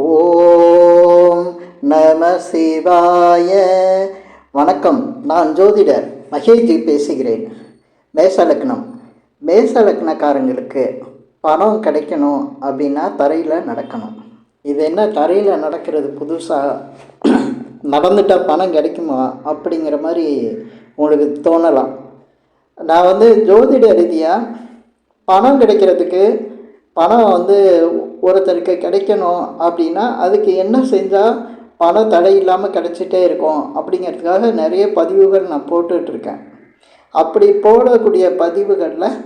ஓம் நம சிவாய. வணக்கம். நான் ஜோதிடர் மகேஜி பேசுகிறேன். மேசலக்னம். மேசலக்னக்காரங்களுக்கு பணம் கிடைக்கணும் அப்படின்னா தரையில் நடக்கணும். இது என்ன தரையில் நடக்கிறது புதுசாக நடந்துட்டால் பணம் கிடைக்குமா அப்படிங்கிற மாதிரி உங்களுக்கு தோணலாம். நான் ஜோதிட ரீதியாக பணம் கிடைக்கிறதுக்கு பணம் ஒருத்தருக்கு கிடைக்கணும் அப்படின்னா அதுக்கு என்ன செஞ்சால் பணம் தடை இல்லாமல் கிடச்சிட்டே இருக்கும் அப்படிங்கிறதுக்காக நிறைய பதிவுகள் நான் போட்டுட்ருக்கேன். அப்படி போடக்கூடிய பதிவுகளில்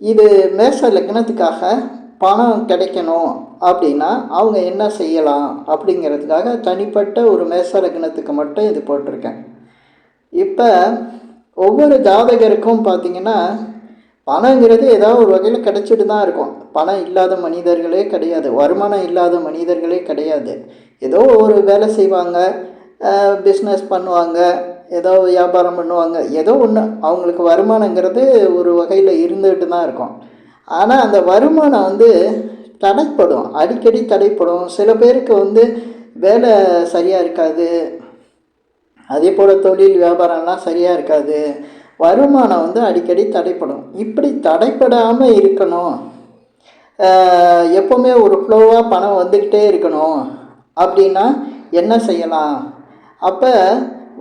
இது மேஷ லக்னத்துக்காக பணம் கிடைக்கணும் அப்படின்னா அவங்க என்ன செய்யலாம் அப்படிங்கிறதுக்காக தனிப்பட்ட ஒரு மேஷ லக்னத்துக்கு மட்டும் இது போட்டிருக்கேன். இப்போ ஒவ்வொரு ஜாதகருக்கும் பார்த்திங்கன்னா பணங்கிறது ஏதாவது ஒரு வகையில் கிடச்சிட்டு தான் இருக்கும். பணம் இல்லாத மனிதர்களே கிடையாது, வருமானம் இல்லாத மனிதர்களே கிடையாது. ஏதோ ஒரு வேலை செய்வாங்க, பிஸ்னஸ் பண்ணுவாங்க, ஏதோ வியாபாரம் பண்ணுவாங்க, ஏதோ ஒன்று அவங்களுக்கு வருமானங்கிறது ஒரு வகையில் இருந்துகிட்டு தான் இருக்கும். ஆனால் அந்த வருமானம் தடைப்படும், அடிக்கடி தடைப்படும். சில பேருக்கு வேலை சரியாக இருக்காது, அதே போல் தொழில் வியாபாரம்லாம் சரியாக இருக்காது, வருமானம் அடிக்கடி தடைப்படும். இப்படி தடைப்படாமல் இருக்கணும், எப்போவுமே ஒரு ஃப்ளோவாக பணம் வந்துக்கிட்டே இருக்கணும் அப்படின்னா என்ன செய்யலாம்? அப்போ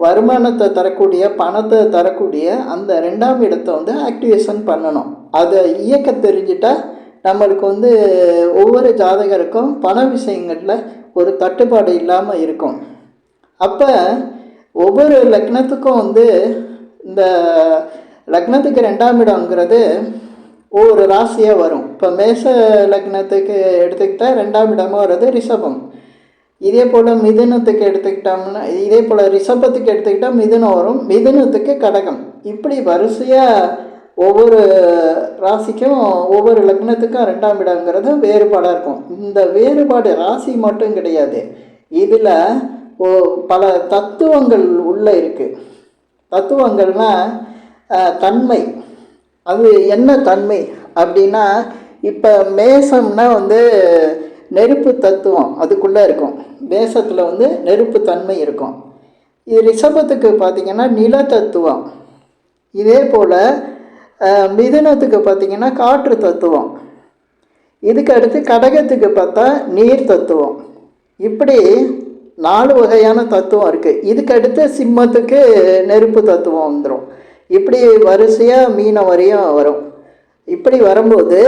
வருமானத்தை தரக்கூடிய பணத்தை தரக்கூடிய அந்த 2ஆம் இடத்தை ஆக்டிவேஷன் பண்ணணும். அதை இயக்க தெரிஞ்சிட்டால் நம்மளுக்கு ஒவ்வொரு ஜாதகருக்கும் பண விஷயங்களில் ஒரு தட்டுப்பாடு இல்லாமல் இருக்கும். அப்போ ஒவ்வொரு லக்னத்துக்கும் இந்த லக்னத்துக்கு 2ஆம் இடங்கிறது ஒவ்வொரு ராசியாக வரும். இப்போ மேஷ லக்னத்துக்கு எடுத்துக்கிட்டால் 2ஆம் இடமாக வர்றது ரிஷபம். இதே போல் மிதுனத்துக்கு எடுத்துக்கிட்டோம்னா, இதே போல் ரிஷபத்துக்கு எடுத்துக்கிட்டால் மிதுனம் வரும், மிதுனத்துக்கு கடகம். இப்படி வரிசையாக ஒவ்வொரு ராசிக்கும் ஒவ்வொரு லக்னத்துக்கும் 2ஆம் இடங்கிறது வேறுபாடாக இருக்கும். இந்த வேறுபாடு ராசி மட்டும் கிடையாது, இதில் பல தத்துவங்கள் உள்ளே இருக்குது. தத்துவங்கள்னால் தன்மை. அது என்ன தன்மை அப்படின்னா, இப்போ மேசம்னா நெருப்பு தத்துவம் அதுக்குள்ளே இருக்கும். மேசத்தில் நெருப்பு தன்மை இருக்கும். இது ரிஷபத்துக்கு பார்த்திங்கன்னா நில தத்துவம். இதே போல் மிதுனத்துக்கு பார்த்திங்கன்னா காற்று தத்துவம். இதுக்கு அடுத்து கடகத்துக்கு பார்த்தா நீர் தத்துவம். இப்படி 4 வகையான தத்துவம் இருக்குது. இதுக்கு அடுத்து சிம்மத்துக்கு நெருப்பு தத்துவம் வந்துடும். இப்படி வரிசையாக மீனம் வரையும் வரும். இப்படி வரும்போது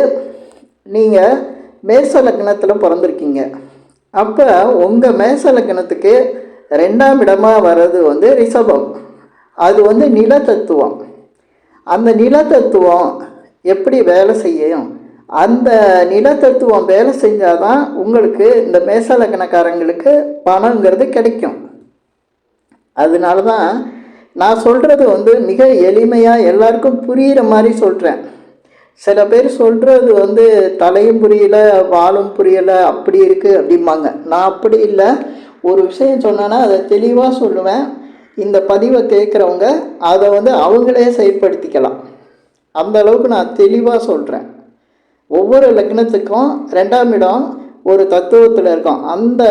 நீங்கள் மேஷ லக்னத்தில் பிறந்திருக்கீங்க. அப்போ உங்கள் மேஷ லக்னத்துக்கு 2ஆம் இடமாக வர்றது ரிஷபம். அது நில தத்துவம். அந்த நில தத்துவம் எப்படி வேலை செய்யும்? அந்த நில தத்துவம் வேலை செஞ்சால் தான் உங்களுக்கு இந்த மேஷ லக்னக்காரங்களுக்கு பணங்கிறது கிடைக்கும். அதனால தான் நான் சொல்கிறது மிக எளிமையாக எல்லாருக்கும் புரிகிற மாதிரி சொல்கிறேன். சில பேர் சொல்கிறது தலையும் புரியலை வாலும் புரியலை, அப்படி இருக்குது அப்படிம்பாங்க. நான் அப்படி இல்லை, ஒரு விஷயம் சொன்னேன்னா அதை தெளிவாக சொல்லுவேன். இந்த பதிவை கேட்குறவங்க அதை அவங்களே செயல்படுத்திக்கலாம். அந்த அளவுக்கு நான் தெளிவாக சொல்கிறேன். ஒவ்வொரு லக்னத்துக்கும் 2ஆம் இடம் ஒரு தத்துவத்தில் இருக்கும். அந்த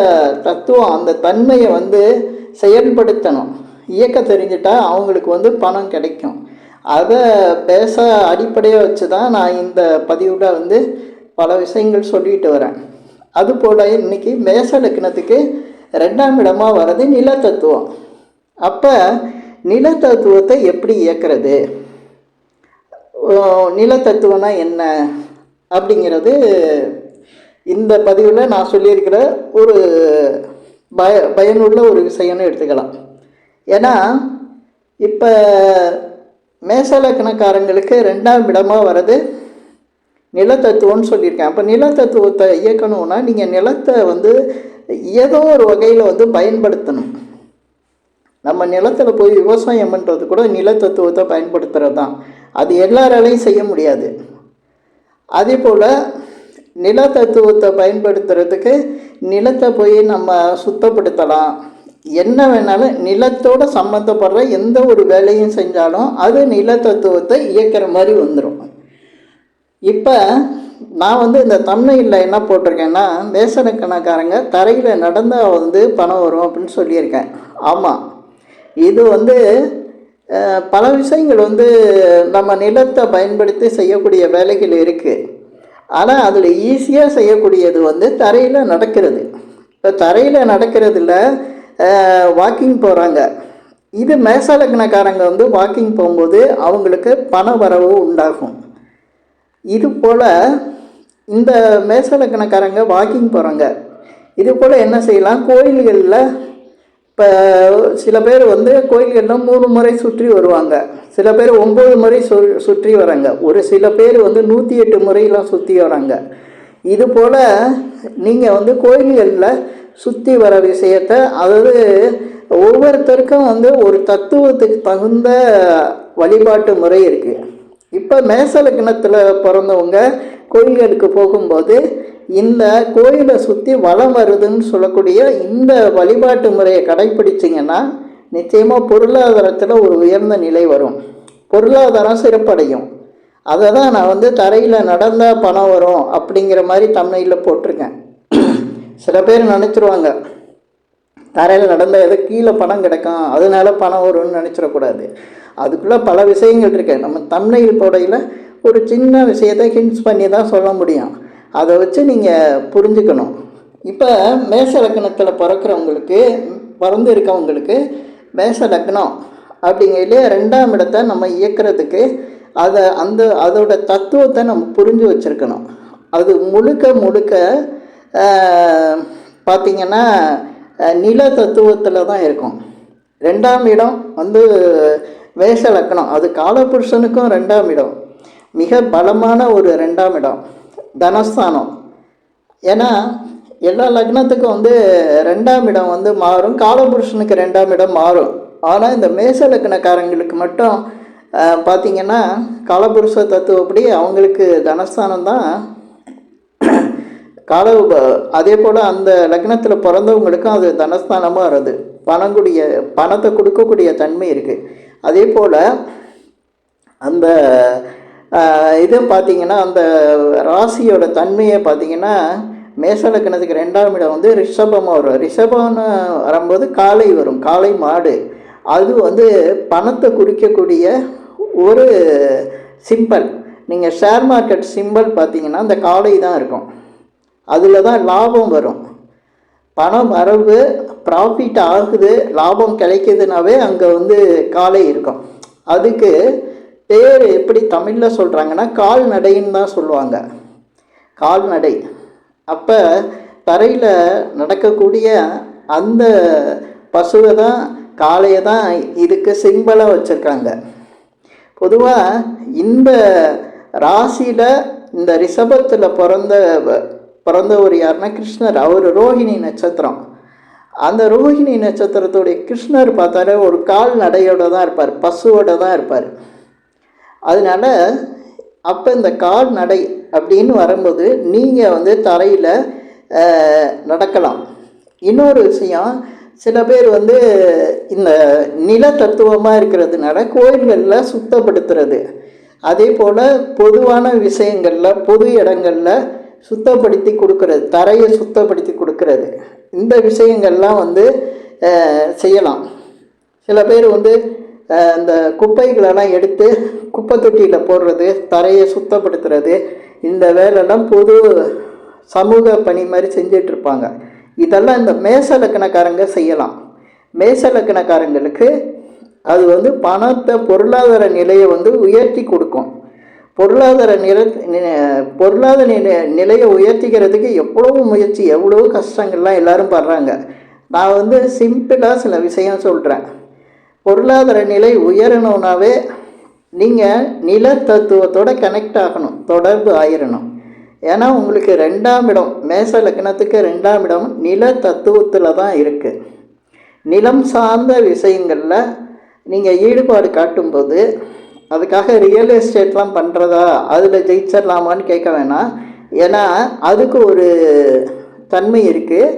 தத்துவம் அந்த தன்மையை செயல்படுத்தணும், இயக்க தெரிஞ்சிட்டால் அவங்களுக்கு பணம் கிடைக்கும். அதை பேச அடிப்படையாக வச்சு தான் நான் இந்த பதிவில் பல விஷயங்கள் சொல்லிட்டு வரேன். அதுபோல் இன்றைக்கி மேஷ லக்னத்துக்கு 2ஆம் இடமாக வர்றது நில தத்துவம். அப்போ நில தத்துவத்தை எப்படி இயக்கிறது, நில தத்துவம்னா என்ன அப்படிங்கிறது இந்த பதிவில் நான் சொல்லியிருக்கிற ஒரு பயனுள்ள ஒரு விஷயம்னு எடுத்துக்கலாம். ஏன்னா இப்போ மேஷ லக்னக்காரங்களுக்கு 2ஆம் இடமாக வர்றது நிலத்தத்துவம்னு சொல்லியிருக்கேன். அப்போ நிலத்தத்துவத்தை இயக்கணும்னா நீங்கள் நிலத்தை ஏதோ ஒரு வகையில் பயன்படுத்தணும். நம்ம நிலத்தில் போய் விவசாயம் பண்ணுறது கூட நிலத்தத்துவத்தை பயன்படுத்துகிறது தான். அது எல்லாராலையும் செய்ய முடியாது. அதே போல் நில தத்துவத்தை பயன்படுத்துறதுக்கு நிலத்தை போய் நம்ம சுத்தப்படுத்தலாம். என்ன வேணாலும் நிலத்தோடு சம்மந்தப்படுற எந்த ஒரு வேலையும் செஞ்சாலும் அது நில தத்துவத்தை இயக்கிற மாதிரி வந்துடும். இப்போ நான் வந்து இந்த தம்ப்நெயில்ல என்ன போட்டிருக்கேன்னா, மேசலக்கணக்காரங்க தரையில் நடந்தால் வந்து பணம் வரும் அப்படின்னு சொல்லியிருக்கேன். ஆமாம், இது வந்து பல விஷயங்கள் வந்து நம்ம நிலத்தை பயன்படுத்தி செய்யக்கூடிய வேலைகள் இருக்குது. ஆனால் அதில் ஈஸியாக செய்யக்கூடியது வந்து தரையில் நடக்கிறது. இப்போ தரையில் நடக்கிறதுல வாக்கிங் போகிறாங்க. இது மேசலக்கணக்காரங்க வந்து வாக்கிங் போகும்போது அவங்களுக்கு பண வரவு உண்டாகும். இது போல் இந்த மேசலக்கணக்காரங்க வாக்கிங் போகிறாங்க. இது போல் என்ன செய்யலாம், கோயில்களில் இப்போ சில பேர் வந்து கோயில்களில் 3 முறை சுற்றி வருவாங்க, சில பேர் 9 முறை சுற்றி வராங்க, ஒரு சில பேர் வந்து 108 முறையெலாம் சுற்றி வராங்க. இது போல் நீங்கள் வந்து கோயில்களில் சுற்றி வர விஷயத்தை, அதாவது ஒவ்வொருத்தருக்கும் வந்து ஒரு தத்துவத்துக்கு தகுந்த வழிபாட்டு முறை இருக்குது. இப்போ மேசலக்கணத்தில் பிறந்தவங்க கோயில்களுக்கு போகும்போது இந்த கோயிலை சுற்றி வலம் வருதுன்னு சொல்லக்கூடிய இந்த வழிபாட்டு முறையை கடைப்பிடிச்சிங்கன்னா நிச்சயமாக பொருளாதாரத்தில் ஒரு உயர்ந்த நிலை வரும், பொருளாதாரம் சிறப்படையும். அதை தான் நான் வந்து தரையில் நடந்தால் பணம் வரும் அப்படிங்கிற மாதிரி தம்ப்நெயில்ல போட்டிருக்கேன். சில பேர் நினச்சிருவாங்க தரையில் நடந்தால் எதோ கீழே பணம் கிடைக்கும் அதனால பணம் வரும்னு நினச்சிடக்கூடாது. அதுக்குள்ளே பல விஷயங்கள் இருக்கு. நம்ம தம்ப்நெயில் போடையில் ஒரு சின்ன விஷயத்தை ஹிண்ட்ஸ் பண்ணி தான் சொல்ல முடியும். அதை வச்சு நீங்கள் புரிஞ்சுக்கணும். இப்போ மேஷ லக்னத்தில் பிறந்து இருக்கவங்களுக்கு மேஷ லக்னம் அப்படிங்கிறதுலே 2ஆம் இடத்தை நம்ம இயக்கிறதுக்கு அதோட தத்துவத்தை நம்ம புரிஞ்சு வச்சுருக்கணும். அது முழுக்க பார்த்திங்கன்னா நில தத்துவத்தில் தான் இருக்கும். 2ஆம் இடம் வந்து மேஷ லக்னம், அது காலபுருஷனுக்கும் 2ஆம் இடம் மிக பலமான ஒரு 2ஆம் இடம், தனஸ்தானம். ஏன்னா எல்லா லக்னத்துக்கும் வந்து 2ஆம் இடம் வந்து மாறும், காலபுருஷனுக்கு 2ஆம் இடம் மாறும். ஆனால் இந்த மேஷ லக்னக்காரங்களுக்கு மட்டும் பார்த்திங்கன்னா காலபுருஷ தத்துவப்படி அவங்களுக்கு தனஸ்தானம் தான் அதே போல் அந்த லக்னத்தில் பிறந்தவங்களுக்கும் அது தனஸ்தானமாக வருது, பணத்தை கொடுக்கக்கூடிய தன்மை இருக்குது. அதே போல் அந்த இது பார்த்திங்கன்னா அந்த ராசியோட தன்மையை பார்த்திங்கன்னா மேஷ லக்னத்துக்கு 2ஆம் இடம் வந்து ரிஷபமாக வரும். ரிஷபம்னு வரும்போது காளை வரும், காளை மாடு. அது வந்து பணத்தை குறிக்கக்கூடிய ஒரு சிம்பல். நீங்கள் ஷேர் மார்க்கெட் சிம்பல் பார்த்திங்கன்னா அந்த காளை தான் இருக்கும், அதில் தான் லாபம் வரும். பணம் வரவு, ப்ராஃபிட் ஆகுது, லாபம் கிடைக்குதுனாவே அங்கே வந்து காளை இருக்கும். அதுக்கு பேர் எப்படி தமிழில் சொல்கிறாங்கன்னா கால்நடைன்னு தான் சொல்லுவாங்க, கால்நடை. அப்போ தரையில் நடக்கக்கூடிய அந்த பசுவை தான், காளையை தான் இதுக்கு சிம்பலாக வச்சுருக்காங்க. பொதுவாக இந்த ராசியில் இந்த ரிஷபத்தில் பிறந்தவர் யாருன்னா கிருஷ்ணர். அவர் ரோஹிணி நட்சத்திரம். அந்த ரோஹிணி நட்சத்திரத்துடைய கிருஷ்ணர் பார்த்தாலே ஒரு கால்நடையோடு தான் இருப்பார், பசுவோடு தான் இருப்பார். அதனால அப்போ இந்த கால்நடை அப்படின்னு வரும்போது நீங்கள் வந்து தரையில் நடக்கலாம். இன்னொரு விஷயம், சில பேர் வந்து இந்த நில தத்துவமாக இருக்கிறதுனால கோயில்களில் சுத்தப்படுத்துறது, அதே போல் பொதுவான விஷயங்களில் பொது இடங்களில் சுத்தப்படுத்தி கொடுக்கறது, தரையை சுத்தப்படுத்தி கொடுக்கறது, இந்த விஷயங்கள்லாம் வந்து செய்யலாம். சில பேர் வந்து இந்த குப்பைகளெல்லாம் எடுத்து குப்பை தொட்டியில் போடுறது, தரையை சுத்தப்படுத்துறது, இந்த வேலையெல்லாம் பொது சமூக பணி மாதிரி செஞ்சிட்ருப்பாங்க. இதெல்லாம் இந்த மேஷ லக்னக்காரங்க செய்யலாம். மேஷ லக்னக்காரங்களுக்கு அது வந்து பணத்தை, பொருளாதார நிலையை வந்து உயர்த்தி கொடுக்கும். பொருளாதார நிலையை உயர்த்திக்கிறதுக்கு எவ்வளவு முயற்சி, எவ்வளோ கஷ்டங்கள்லாம் எல்லோரும் படுறாங்க. நான் வந்து சிம்பிளாக சில விஷயம் சொல்கிறேன். பொருளாதார நிலை உயரணுன்னாவே நீங்கள் நில தத்துவத்தோடு கனெக்ட் ஆகணும், தொடர்பு ஆயிடணும். ஏன்னா உங்களுக்கு 2ஆம் இடம், மேஷ லக்னத்துக்கு 2ஆம் இடம் நில தத்துவத்தில் தான் இருக்குது. நிலம் சார்ந்த விஷயங்களில் நீங்கள் ஈடுபாடு காட்டும்போது, அதுக்காக ரியல் எஸ்டேட்லாம் பண்ணுறதா, அதில் ஜெயிச்சிடலாமான்னு கேட்க வேணாம். ஏன்னா அதுக்கு ஒரு தன்மை இருக்குது.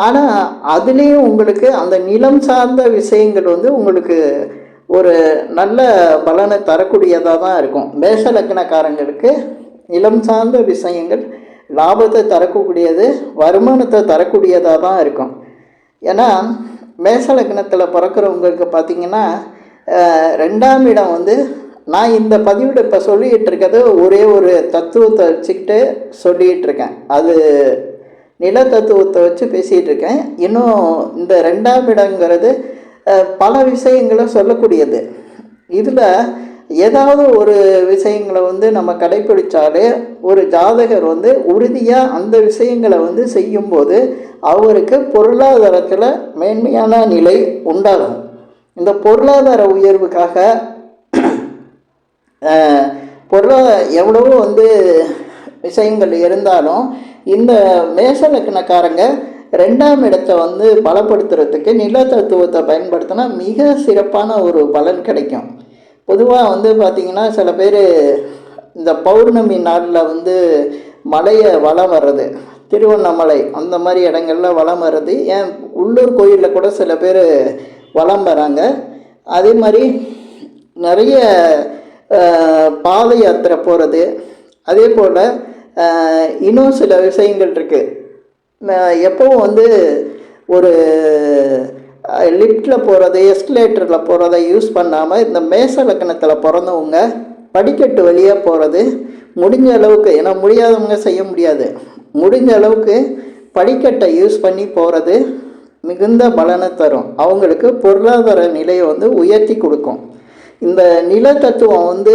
ஆனால் அதுலேயும் உங்களுக்கு அந்த நிலம் சார்ந்த விஷயங்கள் வந்து உங்களுக்கு ஒரு நல்ல பலனை தரக்கூடியதாக தான் இருக்கும். மேஷ லக்னக்காரங்களுக்கு நிலம் சார்ந்த விஷயங்கள் லாபத்தை தரக்கூடியது, வருமானத்தை தரக்கூடியதாக தான் இருக்கும். ஏன்னா மேஷ லக்னத்தில் பிறக்கிறவங்களுக்கு பார்த்திங்கன்னா 2ஆம் இடம் வந்து, நான் இந்த பதிவில் இப்போ சொல்லிகிட்டு இருக்கிறது ஒரே ஒரு தத்துவத்தை வச்சுக்கிட்டு சொல்லிகிட்டு இருக்கேன். அது நில தத்துவத்தை வச்சு பேசிகிட்டு இருக்கேன். இன்னும் இந்த 2ஆம் இடங்கிறது பல விஷயங்களை சொல்லக்கூடியது. இதில் ஏதாவது ஒரு விஷயங்களை வந்து நம்ம கடைப்பிடிச்சாலே ஒரு ஜாதகர் வந்து உறுதியாக அந்த விஷயங்களை வந்து செய்யும்போது அவருக்கு பொருளாதாரத்தில் மேன்மையான நிலை உண்டாகும். இந்த பொருளாதார உயர்வுக்காக எவ்வளவோ வந்து விஷயங்கள் இருந்தாலும் இந்த மேஷ லக்னக்காரங்க 2ஆம் இடத்தை வந்து பலப்படுத்துறதுக்கு நில தத்துவத்தை பயன்படுத்தினா மிக சிறப்பான ஒரு பலன் கிடைக்கும். பொதுவாக வந்து பார்த்திங்கன்னா சில பேர் இந்த பௌர்ணமி நாளில் வந்து மலையை வலம் வர்றது, திருவண்ணாமலை அந்த மாதிரி இடங்களில் வலம் வர்றது, ஏன் உள்ளூர் கோயிலில் கூட சில பேர் வலம் வராங்க. அதே மாதிரி நிறைய பாத யாத்திரை போகிறது, அதே போல் இன்னும் சில விஷயங்கள் இருக்குது. எப்போவும் வந்து ஒரு லிஃப்டில் போகிறது, எஸ்கலேட்டரில் போகிறத யூஸ் பண்ணாமல் இந்த மேஷ லக்னத்தில் பிறந்தவங்க படிக்கட்டு வழியாக போகிறது முடிஞ்ச அளவுக்கு, ஏன்னா முடியாதவங்க செய்ய முடியாது, முடிஞ்ச அளவுக்கு படிக்கட்டை யூஸ் பண்ணி போகிறது மிகுந்த பலனை தரும். அவங்களுக்கு பொருளாதார நிலையை வந்து உயர்த்தி கொடுக்கும். இந்த நில தத்துவம் வந்து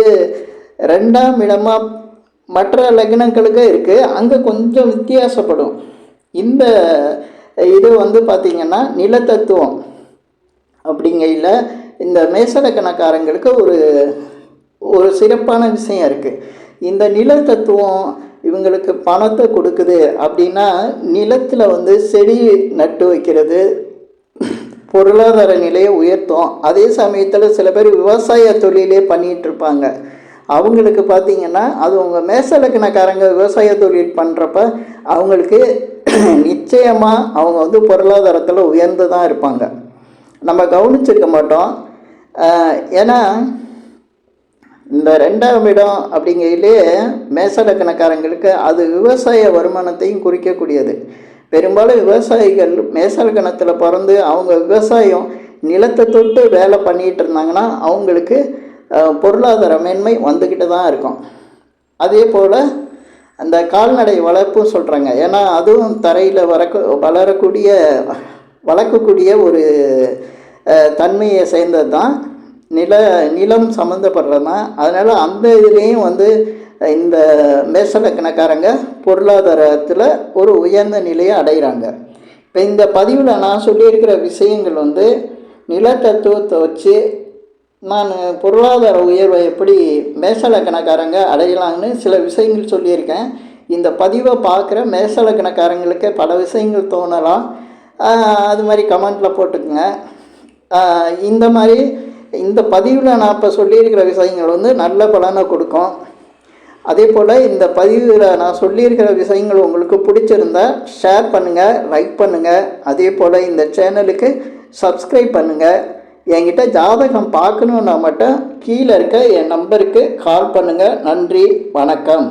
2ஆம் இடமாக மற்ற லக்னங்களுக்கு இருக்குது, அங்கே கொஞ்சம் வித்தியாசப்படும். இந்த இது வந்து பார்த்திங்கன்னா நில தத்துவம் அப்படிங்கையில் இந்த மேஷ லக்னக்காரங்களுக்கு ஒரு சிறப்பான விஷயம் இருக்குது. இந்த நில தத்துவம் இவங்களுக்கு பணத்தை கொடுக்குது அப்படின்னா, நிலத்தில் வந்து செடி நட்டு வைக்கிறது பொருளாதார நிலையை உயர்த்தும். அதே சமயத்தில் சில பேர் விவசாய தொழிலே பண்ணிகிட்ருப்பாங்க. அவங்களுக்கு பார்த்திங்கன்னா அது உங்கள் மேஷ லக்னக்காரங்க விவசாய தொழில் பண்ணுறப்ப அவங்களுக்கு நிச்சயமாக அவங்க வந்து பொருளாதாரத்தில் உயர்ந்து தான் இருப்பாங்க. நம்ம கவனிச்சிருக்க மாட்டோம். ஏன்னா இந்த 2ஆம் இடம் அப்படிங்கையிலே மேஷ லக்னக்காரங்களுக்கு அது விவசாய வருமானத்தையும் குறிக்கக்கூடியது. பெரும்பாலும் விவசாயிகள் மேஷ லக்னத்தில் பிறந்து அவங்க விவசாயம் நிலத்தை தொட்டு வேலை பண்ணிகிட்டு இருந்தாங்கன்னா அவங்களுக்கு பொருளாதார மேன்மை வந்துக்கிட்டு தான் இருக்கும். அதே போல் அந்த கால்நடை வளர்ப்பும் சொல்கிறாங்க. ஏன்னா அதுவும் தரையில் வளர்க்கக்கூடிய ஒரு தன்மையை சேர்ந்தது தான், நிலம் சம்மந்தப்படுறது தான். அதனால் அந்த இதுலேயும் வந்து இந்த மேஷ லக்னக்காரங்க பொருளாதாரத்தில் ஒரு உயர்ந்த நிலையை அடைகிறாங்க. இப்போ இந்த பதிவில் நான் சொல்லியிருக்கிற விஷயங்கள் வந்து நில தத்துவத்தை வச்சு நான் பொருளாதார உயர்வை எப்படி மேஷ லக்னக்காரங்க அடையலாம்னு சில விஷயங்கள் சொல்லியிருக்கேன். இந்த பதிவை பார்க்குற மேஷ லக்னக்காரங்களுக்கு பல விஷயங்கள் தோணலாம். அது மாதிரி கமெண்ட்டில் போட்டுக்குங்க. இந்த மாதிரி இந்த பதிவில் நான் இப்போ சொல்லியிருக்கிற விஷயங்கள் வந்து நல்ல பலனை கொடுக்கும். அதே போல் இந்த பதிவில் நான் சொல்லியிருக்கிற விஷயங்கள் உங்களுக்கு பிடிச்சிருந்தா ஷேர் பண்ணுங்கள், லைக் பண்ணுங்கள். அதே போல் இந்த சேனலுக்கு சப்ஸ்கிரைப் பண்ணுங்கள். என்கிட்ட ஜாதகம் பார்க்கணுன்னா மட்டும் கீழே இருக்க என் நம்பருக்கு கால் பண்ணுங்கள். நன்றி, வணக்கம்.